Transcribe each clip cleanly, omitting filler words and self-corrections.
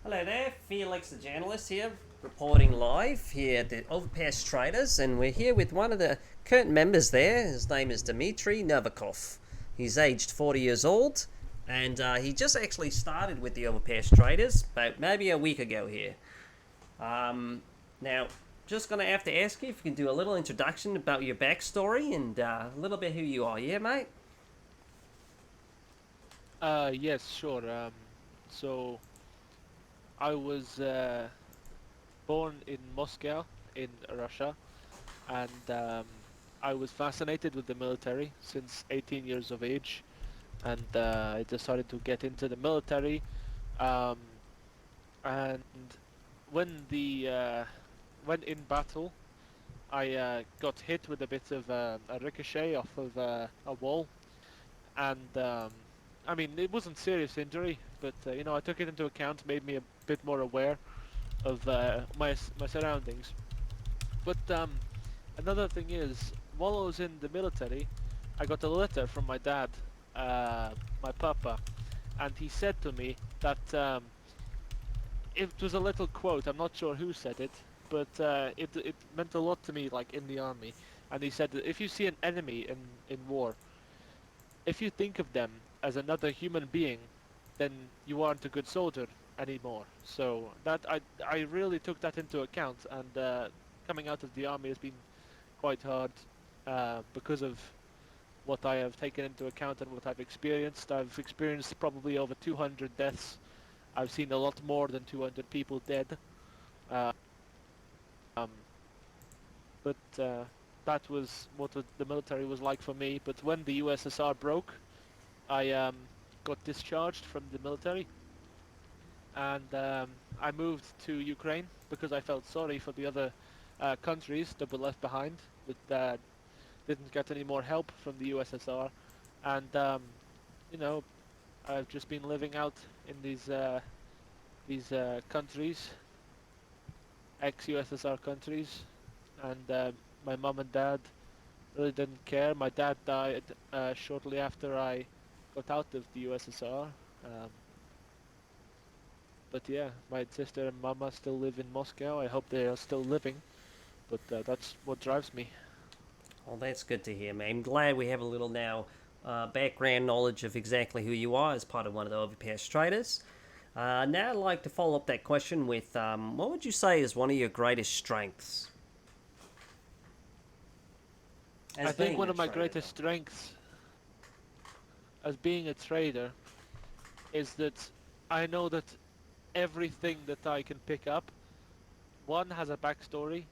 Hello there, Felix the journalist here, reporting live here at the Overpass Traders, and we're here with one of the current members there. His name is Demitri Novikov. He's aged 40 years old, and he just actually started with the Overpass Traders about maybe a week ago here. Now, just gonna have to ask you if you can do a little introduction about your backstory and a little bit who you are, yeah, mate? Yes, sure. So I was born in Moscow in Russia, and I was fascinated with the military since 18 years of age, and I decided to get into the military. Um, and when the when in battle, I got hit with a bit of a ricochet off of a wall, and I mean it wasn't serious injury, but I took it into account, made me a bit more aware of my surroundings. But another thing is, while I was in the military, I got a letter from my dad, my papa, and he said to me that it was a little quote. I'm not sure who said it, but it meant a lot to me, like in the army. And he said that if you see an enemy in war, if you think of them as another human being, then you aren't a good soldier anymore. So that I really took that into account, and coming out of the army has been quite hard because of what I have taken into account and what I've experienced. I've experienced probably over 200 deaths. I've seen a lot more than 200 people dead. Uh, Um, but that was what the military was like for me. But when the USSR broke, I got discharged from the military, and I moved to Ukraine because I felt sorry for the other countries that were left behind that didn't get any more help from the USSR. And you know, I've just been living out in these countries, ex-USSR countries, and my mum and dad really didn't care. My dad died shortly after I got out of the USSR. But yeah, my sister and mama still live in Moscow. I hope they are still living, but that's what drives me. Well, that's good to hear, man. I'm glad we have a little now background knowledge of exactly who you are as part of one of the Overpass traders. Now, I'd like to follow up that question with what would you say is one of your greatest strengths I as think being one a of my trader? greatest strengths as being a trader is that I know that everything that I can pick up, one has a backstory,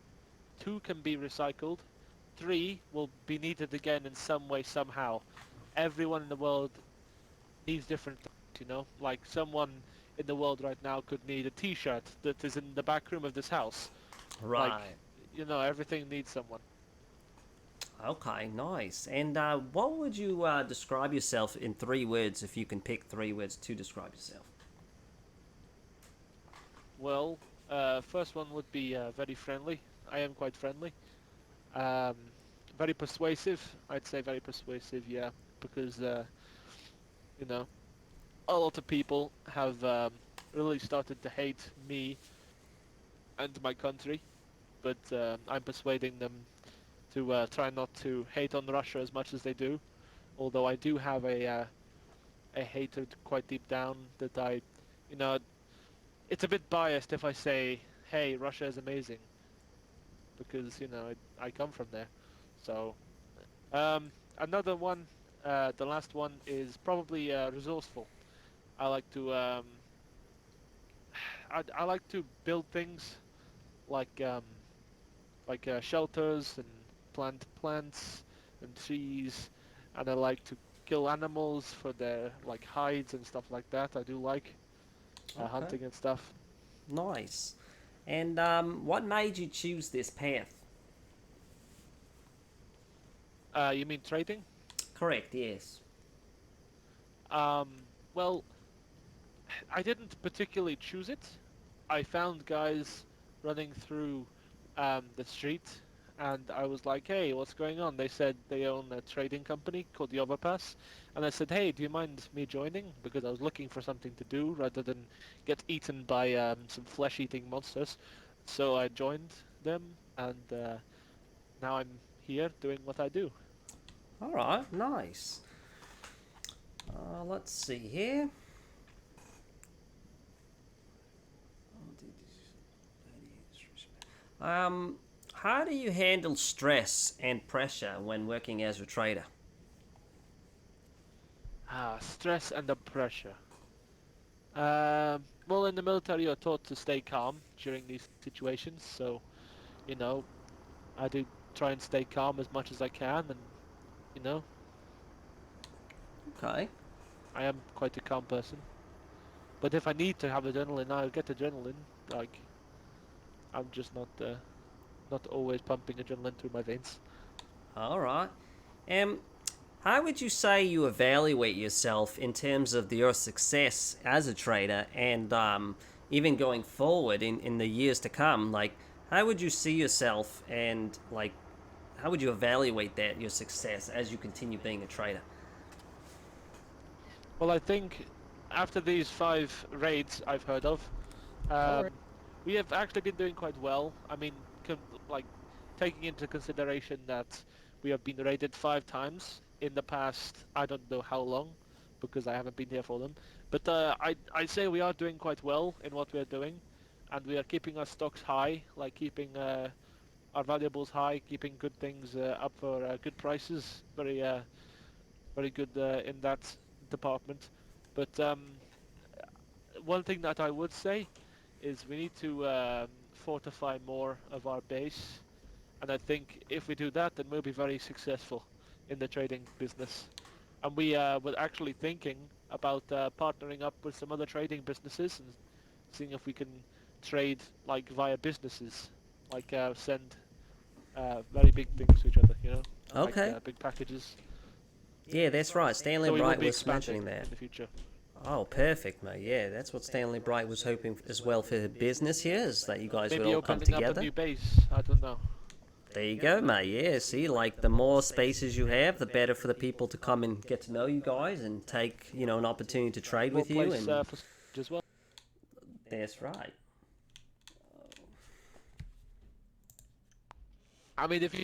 two can be recycled, three will be needed again in some way, somehow. Everyone in the world needs different things. Like someone in the world right now could need a t-shirt that is in the back room of this house. Like, Right. everything needs someone. Okay, nice. And what would you describe yourself in 3 words if you can pick 3 words to describe yourself? Well, first one would be very friendly. I am quite friendly. Um, Very persuasive. I'd say very persuasive, yeah, because you know, a lot of people have really started to hate me and my country, but I'm persuading them to try not to hate on Russia as much as they do. Although I do have a hatred quite deep down that you know, it's a bit biased if I say, "Hey, Russia is amazing," because I come from there. So another one, the last one is probably resourceful. I like to I like to build things like shelters and plant plants and trees, and I like to kill animals for their like hides and stuff like that. I do like Okay, hunting and stuff. nice. And what made you choose this path? You mean trading? Correct, yes. Well, I didn't particularly choose it. I found guys running through the street, and I was like, "Hey, what's going on?" They said they own a trading company called the Overpass, and I said, "Hey, do you mind me joining?" Because I was looking for something to do rather than get eaten by some flesh-eating monsters. So I joined them, and now I'm here doing what I do. All right, nice. Let's see here. Um, how do you handle stress and pressure when working as a trader? Stress and the pressure. Well, in the military, you're taught to stay calm during these situations. So, you know, I do try and stay calm as much as I can, and you know, Okay. I am quite a calm person. But if I need to have adrenaline, I'll get adrenaline. Like, I'm just not always pumping adrenaline through my veins. All right. Um, how would you say you evaluate yourself in terms of your success as a trader and even going forward in the years to come? Like, how would you see yourself and like, how would you evaluate that your success as you continue being a trader? Well, I think after these 5 raids I've heard of, All right. um, we have actually been doing quite well. I mean, like taking into consideration that we have been raided 5 times in the past, I don't know how long, because I haven't been here for them. But I say we are doing quite well in what we are doing, and we are keeping our stocks high, like keeping our valuables high, keeping good things up for good prices. Very good in that department. But one thing that I would say is we need to fortify more of our base, and I think if we do that, then we'll be very successful in the trading business. And we were actually thinking about partnering up with some other trading businesses and seeing if we can trade like via businesses, like send very big things to each other, like Okay. big packages. Yeah, that's right. Stanley So we will Bright be was expanding mentioning that. in the future. Oh, perfect, mate. Yeah, that's what Stanley Bright was hoping as well for business here, is that you guys would Maybe all come opening up a together. new base. I don't know. There you go, mate. Yeah, see, like the more spaces you have, the better for the people to come and get to know you guys and take, an opportunity to trade More with you. place And for as well. that's right. I mean, if you